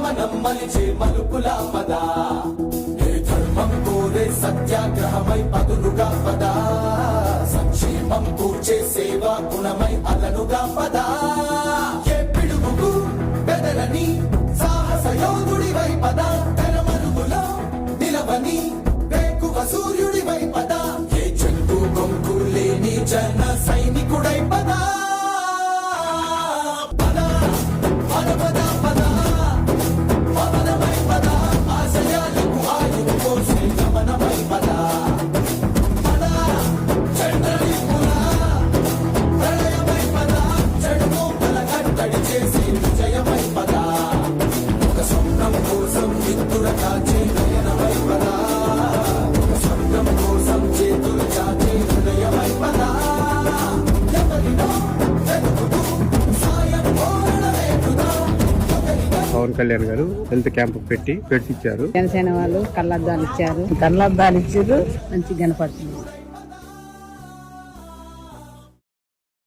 గమనం మలిచే మలుపుల పద ఏ ధర్మం కోరే సత్యాగ్రహమై పదులుగా పద సంక్షేమం కూర్చే సేవా గుణమై అలనుగా పద ఏ పిడుగుకు బెదరని సాహస యోధుడివై పద తెరమరుగులో నిలవని వేకువ సూర్యుడివై పద ఏ చెంగు కొంకు లేని జన సైనికుడై పద పవన్ కళ్యాణ్ గారు హెల్త్ క్యాంప్ పెట్టించారు. జనసేన వాళ్ళు కళ్ళద్దాలు ఇచ్చారు, కళ్ళద్దాలు ఇచ్చారు, మంచి కనపడుతుంది.